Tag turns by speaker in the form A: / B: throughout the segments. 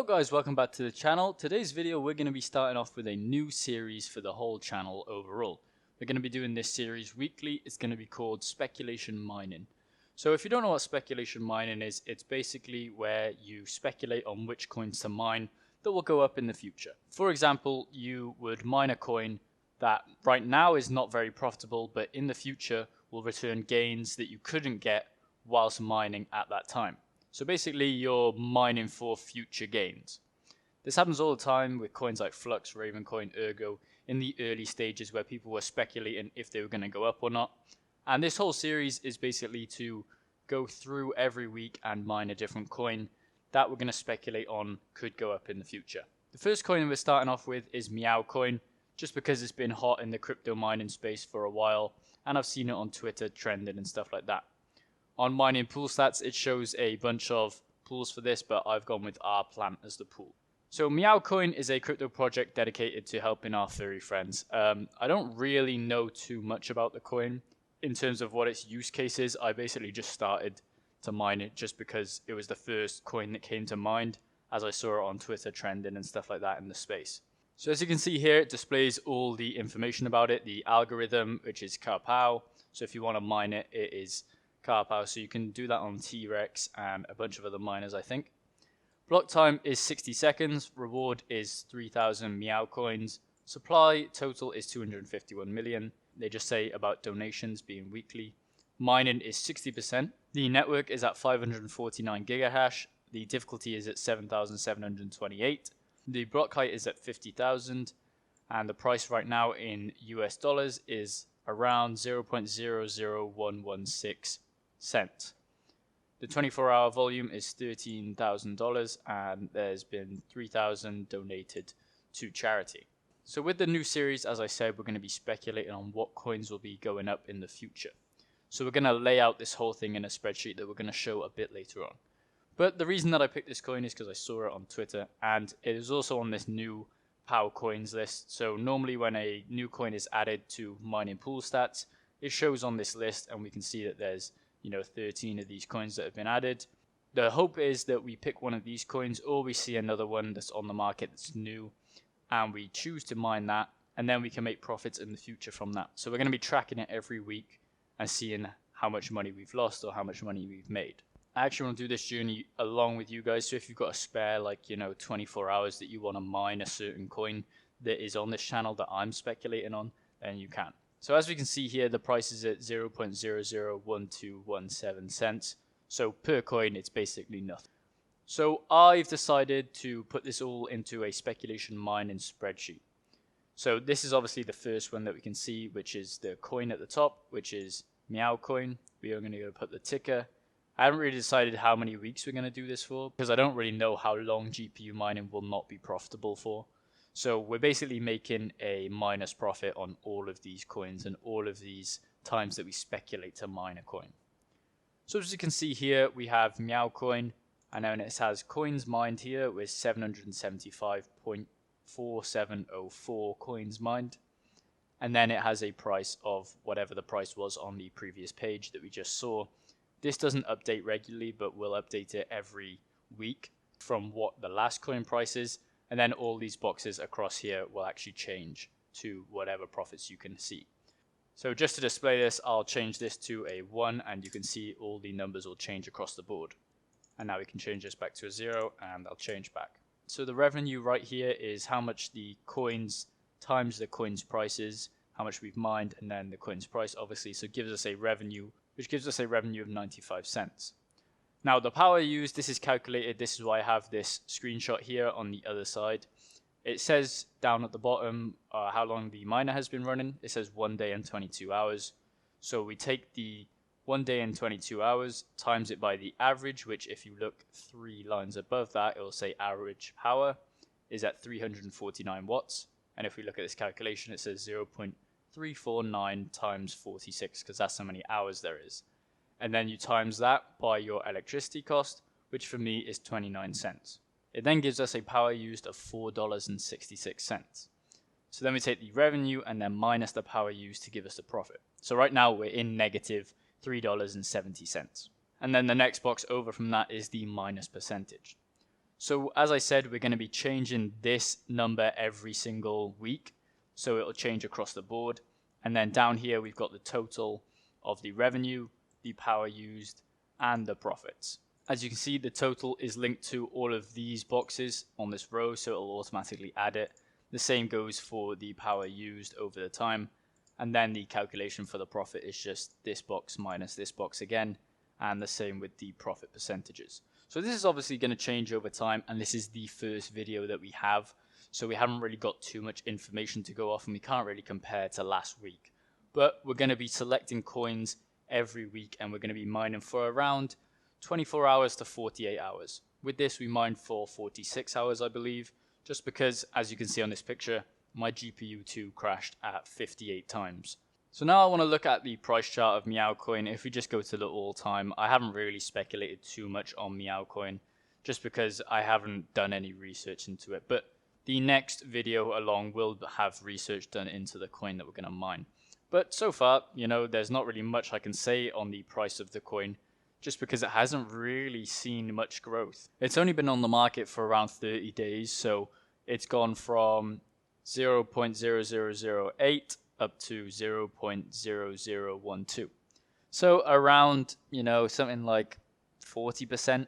A: Hello guys, welcome back to the channel. Today's video we're going to be starting off with a new series for the whole channel overall. We're going to be doing this series weekly. It's going to be called Speculation Mining. So if you don't know what speculation mining is, it's basically where you speculate on which coins to mine that will go up in the future. For example, you would mine a coin that right now is not very profitable, but in the future will return gains that you couldn't get whilst mining at that time. So basically you're mining for future gains. This happens all the time with coins like Flux, Ravencoin, Ergo in the early stages where people were speculating if they were going to go up or not. And this whole series is basically to go through every week and mine a different coin that we're going to speculate on could go up in the future. The first coin we're starting off with is MEOW Coin, just because it's been hot in the crypto mining space for a while and I've seen it on Twitter trending and stuff like that. On mining pool stats, it shows a bunch of pools for this, but I've gone with our plant as the pool. So MEOW Coin is a crypto project dedicated to helping our furry friends. I don't really know too much about the coin in terms of what its use case is. I basically just started to mine it just because it was the first coin that came to mind as I saw it on Twitter trending and stuff like that in the space. So as you can see here, it displays all the information about it, the algorithm, which is Carpow. So if you want to mine it, it is Carpow, so you can do that on T-Rex and a bunch of other miners, I think. Block time is 60 seconds, reward is 3,000 MEOW coins, supply total is 251 million. They just say about donations being weekly. Mining is 60%. The network is at 549 gigahash. The difficulty is at 7,728. The block height is at 50,000, and the price right now in US dollars is around 0.00116 cents. The 24-hour volume is $13,000 and there's been 3,000 donated to charity. So with the new series, as I said, we're going to be speculating on what coins will be going up in the future. So we're going to lay out this whole thing in a spreadsheet that we're going to show a bit later on. But the reason that I picked this coin is because I saw it on Twitter and it is also on this new MEOW coins list. So normally when a new coin is added to mining pool stats, it shows on this list and we can see that there's 13 of these coins that have been added. The hope is that we pick one of these coins or we see another one that's on the market that's new and we choose to mine that, and then we can make profits in the future from that. So we're going to be tracking it every week and seeing how much money we've lost or how much money we've made. I actually want to do this journey along with you guys, so if you've got a spare 24 hours that you want to mine a certain coin that is on this channel that I'm speculating on, then you can. So as we can see here, the price is at 0.001217 cents. So per coin, it's basically nothing. So I've decided to put this all into a speculation mining spreadsheet. So this is obviously the first one that we can see, which is the coin at the top, which is MEOW Coin. We are going to go put the ticker. I haven't really decided how many weeks we're going to do this for because I don't really know how long GPU mining will not be profitable for. So we're basically making a minus profit on all of these coins and all of these times that we speculate to mine a coin. So as you can see here, we have MEOW Coin, and then it has coins mined here with 775.4704 coins mined. And then it has a price of whatever the price was on the previous page that we just saw. This doesn't update regularly, but we'll update it every week from what the last coin price is. And then all these boxes across here will actually change to whatever profits you can see. So just to display this, I'll change this to a 1 and you can see all the numbers will change across the board. And now we can change this back to a 0 and I'll change back. So the revenue right here is how much the coins times the coins prices, how much we've mined, and then the coins price obviously. So it gives us a revenue, which gives us a revenue of 95 cents. Now the power used, this is calculated. This is why I have this screenshot here on the other side. It says down at the bottom how long the miner has been running. It says 1 day and 22 hours. So we take the 1 day and 22 hours, times it by the average, which if you look 3 lines above that, it will say average power is at 349 watts. And if we look at this calculation, it says 0.349 times 46 because that's how many hours there is. And then you times that by your electricity cost, which for me is 29 cents. It then gives us a power used of $4.66. So then we take the revenue and then minus the power used to give us the profit. So right now we're in negative $3.70. And then the next box over from that is the minus percentage. So as I said, we're going to be changing this number every single week. So it'll change across the board. And then down here, we've got the total of the revenue, the power used, and the profits. As you can see, the total is linked to all of these boxes on this row, so it'll automatically add it. The same goes for the power used over the time. And then the calculation for the profit is just this box minus this box again. And the same with the profit percentages. So this is obviously going to change over time, and this is the first video that we have. So we haven't really got too much information to go off, and we can't really compare to last week. But we're going to be selecting coins every week, and we're going to be mining for around 24 hours to 48 hours. With this, we mined for 46 hours, I believe, just because, as you can see on this picture, my GPU2 crashed at 58 times. So now I want to look at the price chart of MEOW Coin. If we just go to the all-time, I haven't really speculated too much on MEOW Coin, just because I haven't done any research into it. But the next video along will have research done into the coin that we're going to mine. But so far, there's not really much I can say on the price of the coin, just because it hasn't really seen much growth. It's only been on the market for around 30 days, so it's gone from 0.0008 up to 0.0012. So around, something like 40%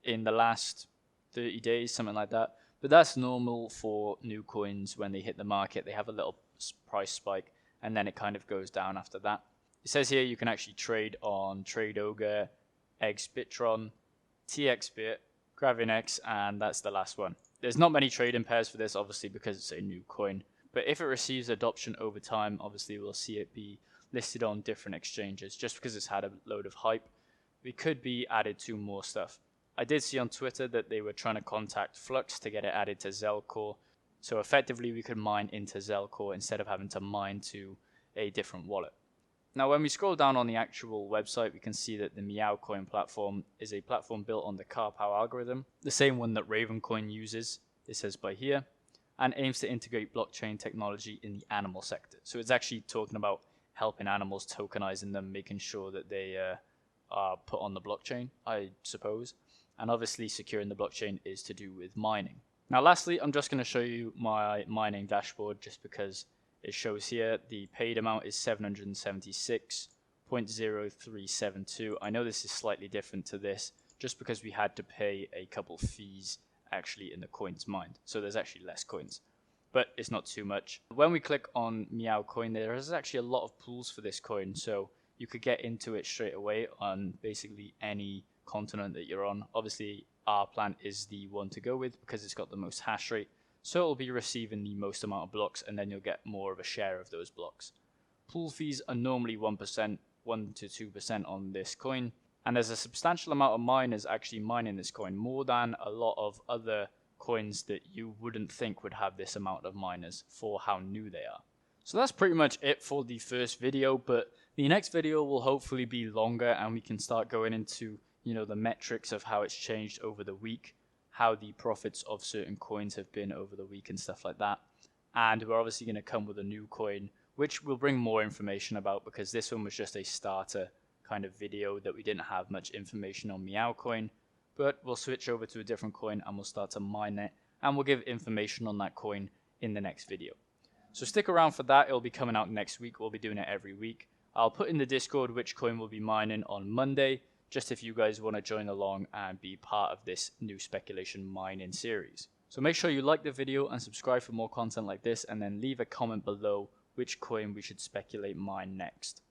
A: in the last 30 days, something like that. But that's normal for new coins. When they hit the market, they have a little price spike, and then it kind of goes down after that. It says here you can actually trade on TradeOgre, Xbitron, TXBit, GravineX, and that's the last one. There's not many trading pairs for this, obviously, because it's a new coin. But if it receives adoption over time, obviously we'll see it be listed on different exchanges. Just because it's had a load of hype, we could be added to more stuff. I did see on Twitter that they were trying to contact Flux to get it added to Zelcore. So effectively we could mine into Zelcore instead of having to mine to a different wallet. Now when we scroll down on the actual website, we can see that the MEOW Coin platform is a platform built on the CarPow algorithm, the same one that Ravencoin uses, it says by here, and aims to integrate blockchain technology in the animal sector. So it's actually talking about helping animals, tokenizing them, making sure that they are put on the blockchain, I suppose. And obviously securing the blockchain is to do with mining. Now lastly, I'm just going to show you my mining dashboard, just because it shows here the paid amount is 776.0372. I know this is slightly different to this, just because we had to pay a couple fees actually in the coins mined. So there's actually less coins, but it's not too much. When we click on MEOW Coin, there is actually a lot of pools for this coin. So you could get into it straight away on basically any continent that you're on. Obviously, our plan is the one to go with because it's got the most hash rate. So it'll be receiving the most amount of blocks, and then you'll get more of a share of those blocks. Pool fees are normally 1%, 1 to 2% on this coin. And there's a substantial amount of miners actually mining this coin, more than a lot of other coins that you wouldn't think would have this amount of miners for how new they are. So that's pretty much it for the first video, but the next video will hopefully be longer, and we can start going into the metrics of how it's changed over the week, how the profits of certain coins have been over the week and stuff like that. And we're obviously going to come with a new coin, which we'll bring more information about, because this one was just a starter kind of video that we didn't have much information on MEOW Coin. But we'll switch over to a different coin and we'll start to mine it, and we'll give information on that coin in the next video. So stick around for that. It'll be coming out next week. We'll be doing it every week. I'll put in the Discord which coin we'll be mining on Monday, just if you guys want to join along and be part of this new speculation mining series. So make sure you like the video and subscribe for more content like this, and then leave a comment below which coin we should speculate mine next.